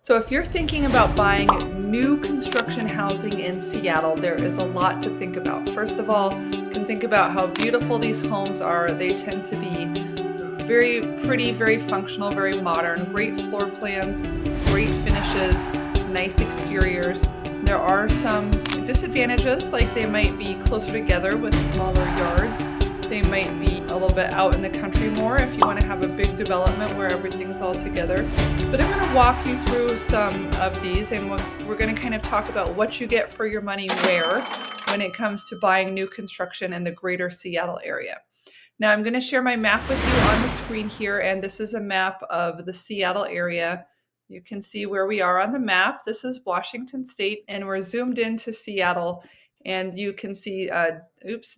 So if you're thinking about buying new construction housing in Seattle, there is a lot to think about. First of all, you can think about how beautiful these homes are. They tend to be very pretty, very functional, very modern, great floor plans, great finishes, nice exteriors. There are some disadvantages, like they might be closer together with smaller yards. They might be a little bit out in the country more if you want to have a big development where everything's all together. But I'm going to walk you through some of these, and we're going to kind of talk about what you get for your money where when it comes to buying new construction in the greater Seattle area. Now I'm going to share my map with you on the screen here, and this is a map of the Seattle area. You can see where we are on the map. This is Washington State, and we're zoomed into Seattle. And you can see,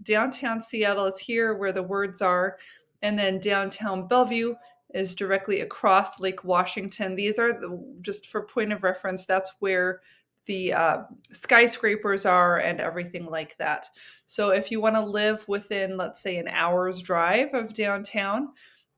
downtown Seattle is here where the words are. And then downtown Bellevue is directly across Lake Washington. These are, just for point of reference, that's where the skyscrapers are and everything like that. So if you want to live within, let's say, an hour's drive of downtown,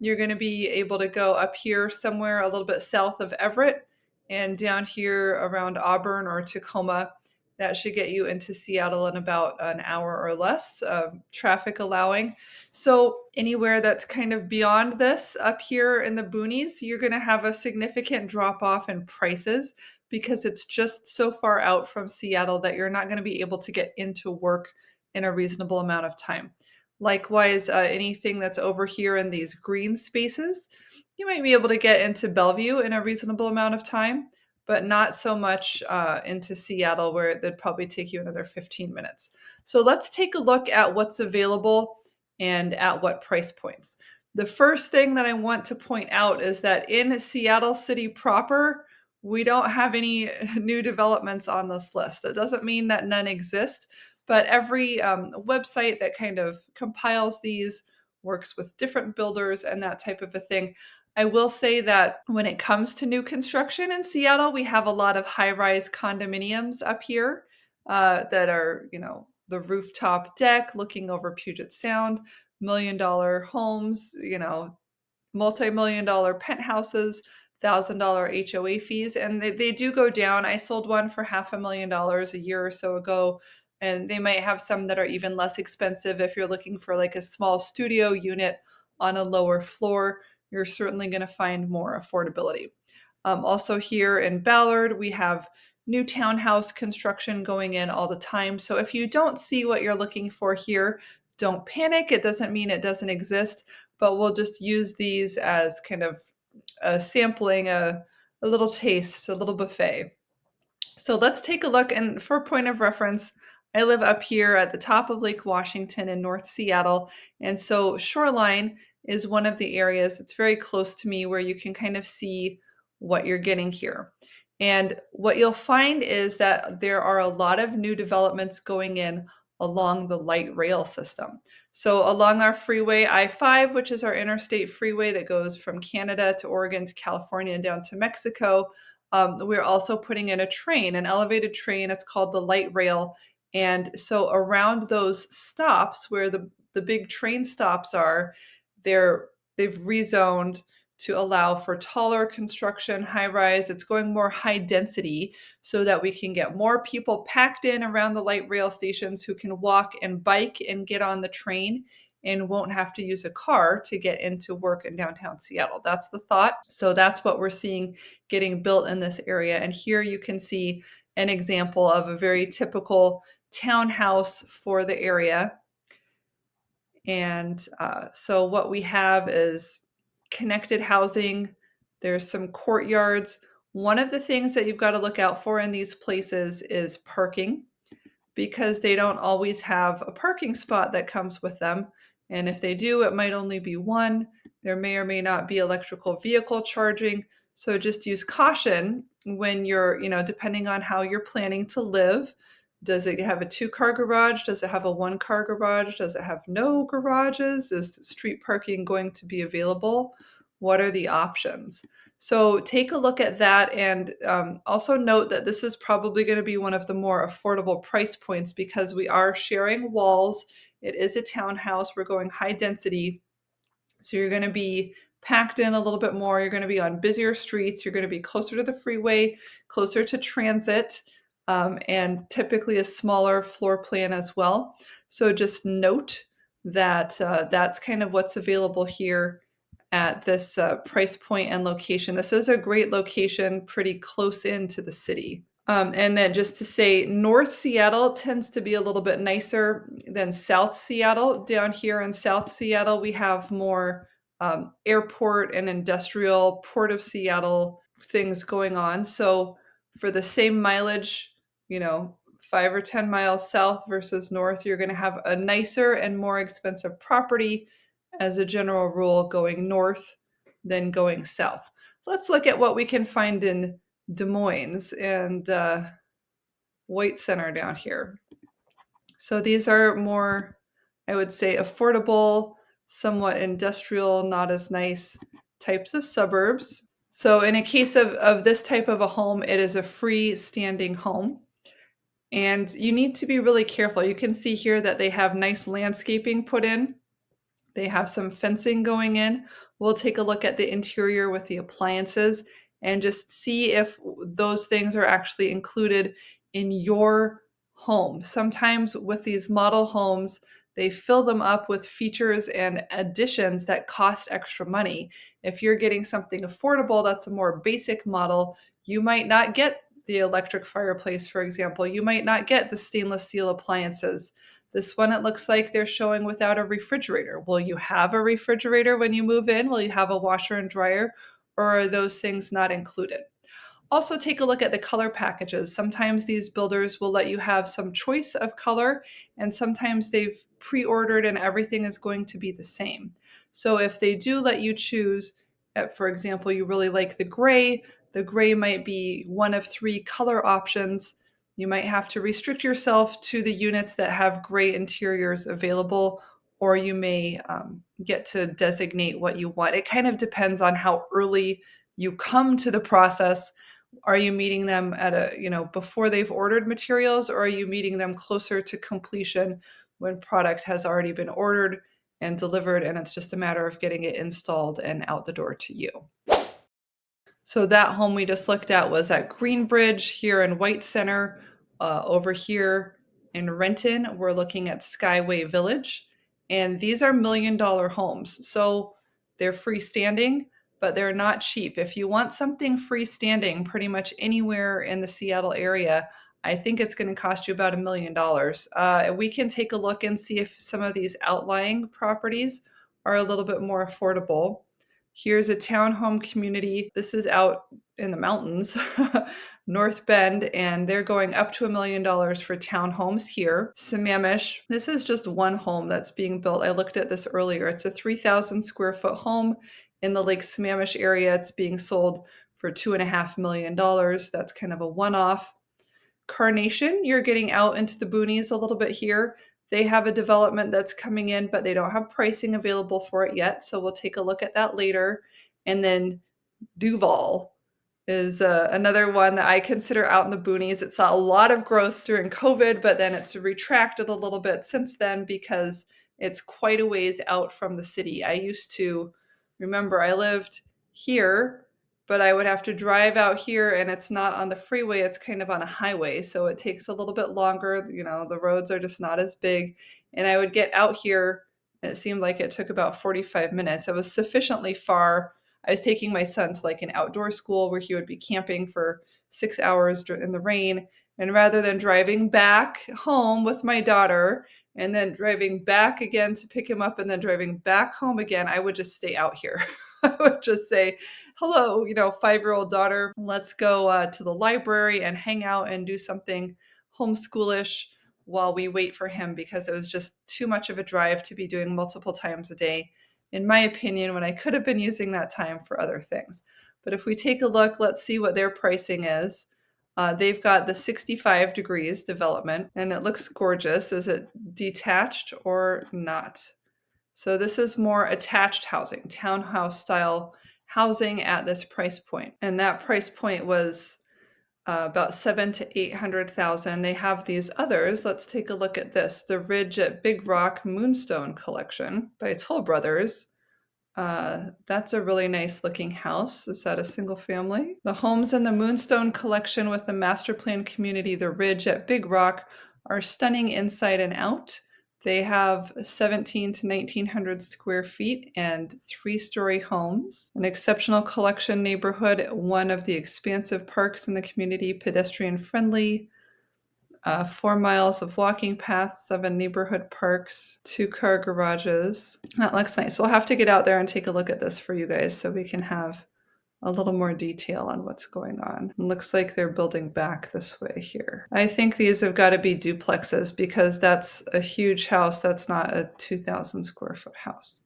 you're going to be able to go up here somewhere a little bit south of Everett and down here around Auburn or Tacoma. That should get you into Seattle in about an hour or less, traffic allowing. So anywhere that's kind of beyond this, up here in the boonies, you're going to have a significant drop off in prices because it's just so far out from Seattle that you're not going to be able to get into work in a reasonable amount of time. Likewise, anything that's over here in these green spaces, you might be able to get into Bellevue in a reasonable amount of time, but not so much into Seattle, where it'd probably take you another 15 minutes. So let's take a look at what's available and at what price points. The first thing that I want to point out is that in Seattle City proper, we don't have any new developments on this list. That doesn't mean that none exist, but every website that kind of compiles these works with different builders and that type of a thing. I will say that when it comes to new construction in Seattle, we have a lot of high-rise condominiums up here that are, the rooftop deck looking over Puget Sound, $1 million homes, multi-million-dollar penthouses, $1,000 HOA fees, and they do go down. I sold one for $500,000 a year or so ago, and they might have some that are even less expensive. If you're looking for like a small studio unit on a lower floor, you're certainly going to find more affordability. Also here in Ballard, we have new townhouse construction going in all the time. So if you don't see what you're looking for here, don't panic. It doesn't mean it doesn't exist, but we'll just use these as kind of a sampling, a little taste, a little buffet. So let's take a look. And for point of reference, I live up here at the top of Lake Washington in North Seattle. And so Shoreline is one of the areas that's very close to me where you can kind of see what you're getting here. And what you'll find is that there are a lot of new developments going in along the light rail system. So along our freeway I-5, which is our interstate freeway that goes from Canada to Oregon to California and down to Mexico, we're also putting in a train, an elevated train. It's called the light rail. And so around those stops where the big train stops are, they've rezoned to allow for taller construction, high rise. It's going more high density so that we can get more people packed in around the light rail stations who can walk and bike and get on the train and won't have to use a car to get into work in downtown Seattle. That's the thought. So that's what we're seeing getting built in this area. And here you can see an example of a very typical townhouse for the area. And so what we have is connected housing. There's some courtyards. One of the things that you've got to look out for in these places is parking, because they don't always have a parking spot that comes with them. And if they do, it might only be one. There may or may not be electrical vehicle charging. So just use caution when you're, depending on how you're planning to live. Does it have a 2-car garage? Does it have a 1-car garage? Does it have no garages? Is street parking going to be available? What are the options? So take a look at that, and also note that this is probably going to be one of the more affordable price points because we are sharing walls. It is a townhouse. We're going high density. So you're going to be packed in a little bit more. You're going to be on busier streets. You're going to be closer to the freeway, closer to transit, and typically a smaller floor plan as well. So just note that that's kind of what's available here at this price point and location. This is a great location, pretty close into the city. And then just to say, North Seattle tends to be a little bit nicer than South Seattle. Down here in South Seattle, we have more airport and industrial, Port of Seattle things going on. So for the same mileage, 5 or 10 miles south versus north, you're going to have a nicer and more expensive property as a general rule going north than going south. Let's look at what we can find in Des Moines and White Center down here. So these are more, I would say, affordable, somewhat industrial, not as nice types of suburbs. So in a case of this type of a home, it is a freestanding home. And you need to be really careful. You can see here that they have nice landscaping put in. They have some fencing going in. We'll take a look at the interior with the appliances and just see if those things are actually included in your home. Sometimes with these model homes, they fill them up with features and additions that cost extra money. If you're getting something affordable that's a more basic model, you might not get the electric fireplace, for example. You might not get the stainless steel appliances. This one, it looks like they're showing without a refrigerator. Will you have a refrigerator when you move in? Will you have a washer and dryer? Or are those things not included? Also, take a look at the color packages. Sometimes these builders will let you have some choice of color, and sometimes they've pre-ordered and everything is going to be the same. So if they do let you choose, for example, you really like the gray might be one of 3 color options. You might have to restrict yourself to the units that have gray interiors available, or you may get to designate what you want. It kind of depends on how early you come to the process. Are you meeting them at before they've ordered materials, or are you meeting them closer to completion when product has already been ordered and delivered and it's just a matter of getting it installed and out the door to you? So that home we just looked at was at Greenbridge here in White Center. Over here in Renton, we're looking at Skyway Village. And these are $1 million homes. So they're freestanding, but they're not cheap. If you want something freestanding pretty much anywhere in the Seattle area, I think it's going to cost you about $1 million. We can take a look and see if some of these outlying properties are a little bit more affordable. Here's a townhome community. This is out in the mountains, North Bend, and they're going up to $1 million for townhomes here. Sammamish, this is just one home that's being built. I looked at this earlier. It's a 3,000 square foot home in the Lake Sammamish area. It's being sold for $2.5 million. That's kind of a one-off. Carnation, you're getting out into the boonies a little bit here. They have a development that's coming in, but they don't have pricing available for it yet. So we'll take a look at that later. And then Duval is another one that I consider out in the boonies. It saw a lot of growth during COVID, but then it's retracted a little bit since then because it's quite a ways out from the city. I used to remember I lived here, but I would have to drive out here and it's not on the freeway, it's kind of on a highway. So it takes a little bit longer. The roads are just not as big. And I would get out here and it seemed like it took about 45 minutes. It was sufficiently far. I was taking my son to like an outdoor school where he would be camping for 6 hours in the rain. And rather than driving back home with my daughter and then driving back again to pick him up and then driving back home again, I would just stay out here. I would just say, hello, 5-year-old daughter, let's go to the library and hang out and do something homeschoolish while we wait for him, because it was just too much of a drive to be doing multiple times a day, in my opinion, when I could have been using that time for other things. But if we take a look, let's see what their pricing is. They've got the 65 degrees development, and it looks gorgeous. Is it detached or not? So this is more attached housing, townhouse style housing at this price point. And that price point was about $700,000 to $800,000. They have these others. Let's take a look at this. The Ridge at Big Rock Moonstone Collection by Toll Brothers. That's a really nice looking house. Is that a single family? The homes in the Moonstone collection with the master plan community, The Ridge at Big Rock, are stunning inside and out. They have 17 to 1900 square feet and 3-story homes. An exceptional collection neighborhood, one of the expansive parks in the community, pedestrian friendly. 4 miles of walking paths, 7 neighborhood parks, 2-car garages. That looks nice. We'll have to get out there and take a look at this for you guys so we can have a little more detail on what's going on. It looks like they're building back this way here. I think these have got to be duplexes because that's a huge house. That's not a 2,000 square foot house.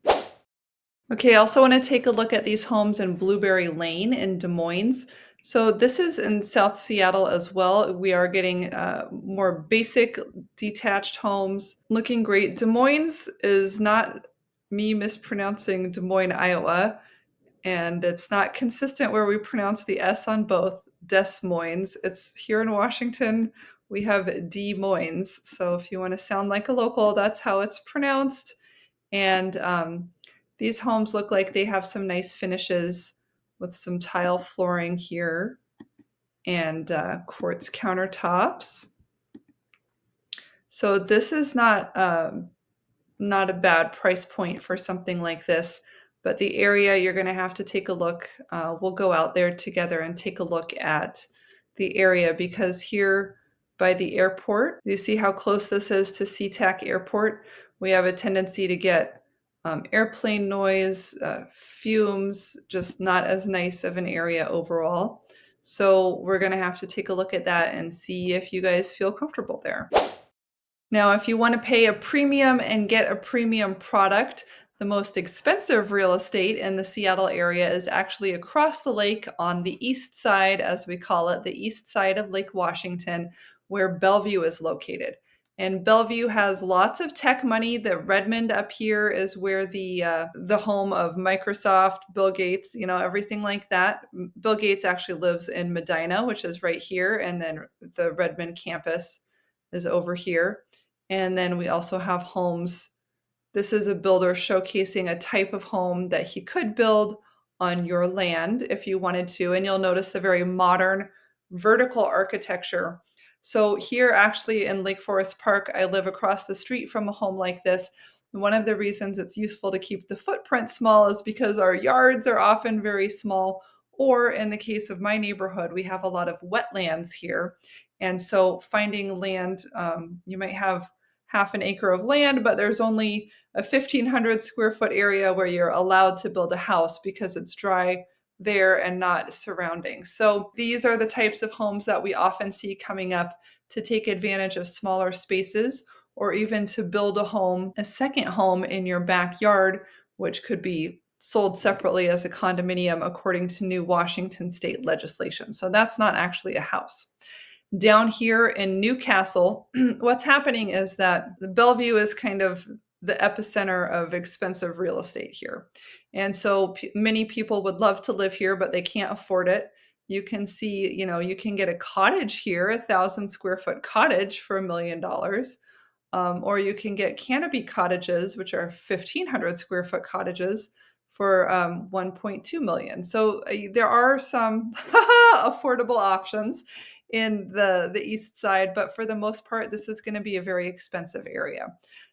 Okay, I also want to take a look at these homes in Blueberry Lane in Des Moines. So this is in South Seattle as well. We are getting more basic detached homes, looking great. Des Moines is not me mispronouncing Des Moines, Iowa, and it's not consistent where we pronounce the S on both. Des Moines. It's here in Washington. We have Des Moines. So if you want to sound like a local, that's how it's pronounced. And these homes look like they have some nice finishes with some tile flooring here and quartz countertops. So this is not a bad price point for something like this, but the area you're going to have to take a look. We'll go out there together and take a look at the area because here by the airport, you see how close this is to SeaTac Airport. We have a tendency to get airplane noise, fumes, just not as nice of an area overall. So we're going to have to take a look at that and see if you guys feel comfortable there. Now, if you want to pay a premium and get a premium product, the most expensive real estate in the Seattle area is actually across the lake on the east side, as we call it, the east side of Lake Washington, where Bellevue is located. And Bellevue has lots of tech money. The Redmond up here is where the home of Microsoft, Bill Gates, everything like that. Bill Gates actually lives in Medina, which is right here, and then the Redmond campus is over here. And then we also have homes. This is a builder showcasing a type of home that he could build on your land if you wanted to. And you'll notice the very modern vertical architecture. So here actually in Lake Forest Park, I live across the street from a home like this. And one of the reasons it's useful to keep the footprint small is because our yards are often very small. Or in the case of my neighborhood, we have a lot of wetlands here. And so finding land, you might have half an acre of land, but there's only a 1,500 square foot area where you're allowed to build a house because it's dry there and not surrounding. So these are the types of homes that we often see coming up to take advantage of smaller spaces or even to build a second home in your backyard, which could be sold separately as a condominium according to new Washington state legislation. So that's not actually a house. Down here in Newcastle, what's happening is that the Bellevue is kind of the epicenter of expensive real estate here. And so many people would love to live here, but they can't afford it. You can see, you can get a cottage here, 1,000 square foot cottage for $1 million. Or you can get canopy cottages, which are 1,500 square foot cottages for 1.2 million. So there are some affordable options in the east side, but for the most part, this is going to be a very expensive area.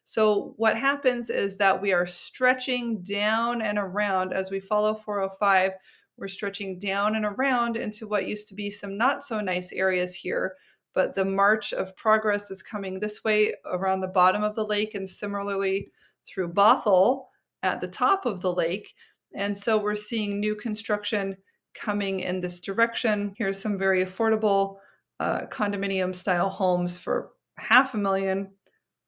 So what happens is that we are stretching down and around as we follow 405. We're stretching down and around into what used to be some not so nice areas here. But the march of progress is coming this way around the bottom of the lake and similarly through Bothell at the top of the lake. And so we're seeing new construction coming in this direction. Here's some very affordable condominium style homes for $500,000.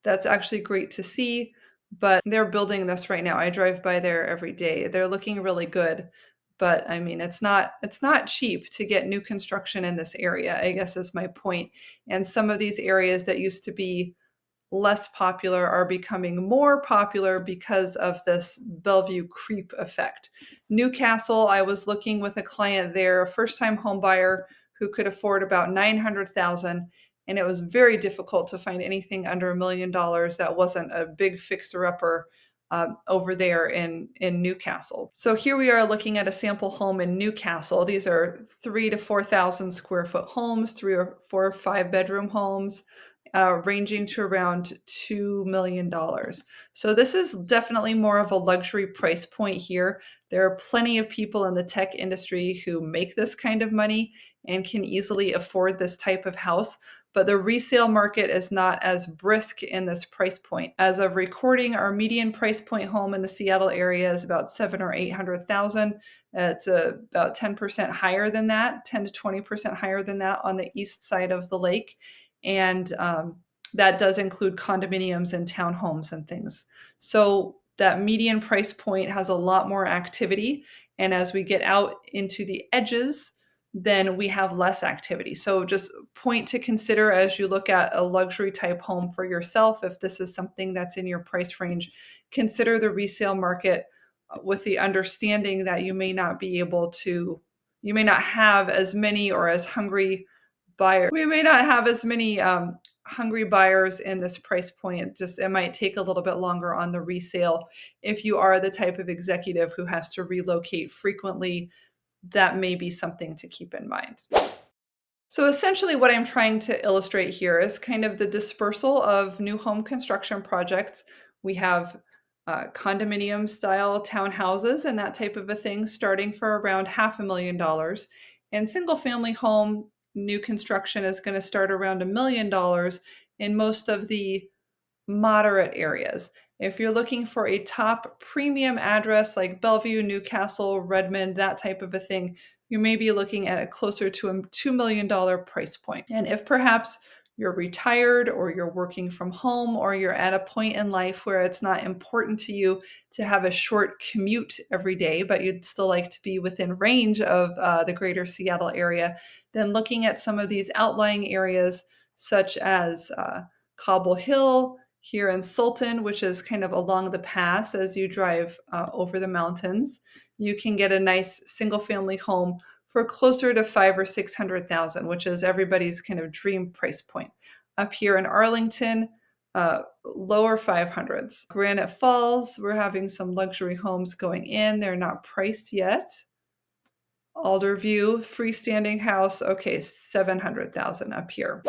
That's actually great to see, but they're building this right now. I drive by there every day. They're looking really good. But I mean, it's not cheap to get new construction in this area, I guess is my point. And some of these areas that used to be less popular are becoming more popular because of this Bellevue creep effect. Newcastle, I was looking with a client there, a first-time home buyer who could afford about $900,000, and it was very difficult to find anything under $1 million that wasn't a big fixer-upper over there in Newcastle. So here we are looking at a sample home in Newcastle. These are 3 to 4,000 square foot homes, 3 or 4 or 5 bedroom homes, ranging to around $2 million. So this is definitely more of a luxury price point here. There are plenty of people in the tech industry who make this kind of money and can easily afford this type of house. But the resale market is not as brisk in this price point. As of recording, our median price point home in the Seattle area is about 700,000 or 800,000. It's about 10% higher than that, 10 to 20% higher than that on the east side of the lake. And that does include condominiums and townhomes and things. So that median price point has a lot more activity. And as we get out into the edges, then we have less activity. So just point to consider as you look at a luxury type home for yourself, if this is something that's in your price range, consider the resale market with the understanding that you may not have as many or as hungry buyers. We may not have as many hungry buyers in this price point. Just it might take a little bit longer on the resale. If you are the type of executive who has to relocate frequently, that may be something to keep in mind. So essentially what I'm trying to illustrate here is kind of the dispersal of new home construction projects. We have condominium style townhouses and that type of a thing starting for around $500,000. And single family home new construction is going to start around $1 million in most of the moderate areas. If you're looking for a top premium address like Bellevue, Newcastle, Redmond, that type of a thing, you may be looking at a closer to a $2 million price point. And if perhaps you're retired or you're working from home or you're at a point in life where it's not important to you to have a short commute every day, but you'd still like to be within range of the greater Seattle area, then looking at some of these outlying areas such as Cobble Hill, here in Sultan, which is kind of along the pass as you drive over the mountains, you can get a nice single family home for closer to 5 or 600,000, which is everybody's kind of dream price point. Up here in Arlington, lower 500s. Granite Falls, we're having some luxury homes going in. They're not priced yet. Alderview, freestanding house, okay, 700,000 up here.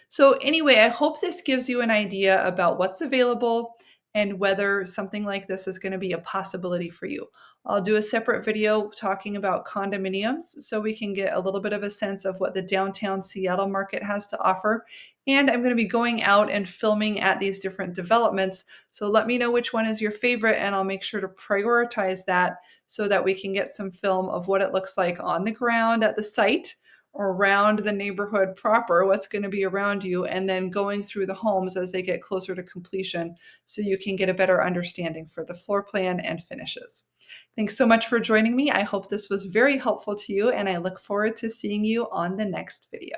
So anyway, I hope this gives you an idea about what's available and whether something like this is going to be a possibility for you. I'll do a separate video talking about condominiums so we can get a little bit of a sense of what the downtown Seattle market has to offer. And I'm going to be going out and filming at these different developments. So let me know which one is your favorite and I'll make sure to prioritize that so that we can get some film of what it looks like on the ground at the site, around the neighborhood proper, what's going to be around you, and then going through the homes as they get closer to completion so you can get a better understanding for the floor plan and finishes. Thanks so much for joining me. I hope this was very helpful to you, and I look forward to seeing you on the next video.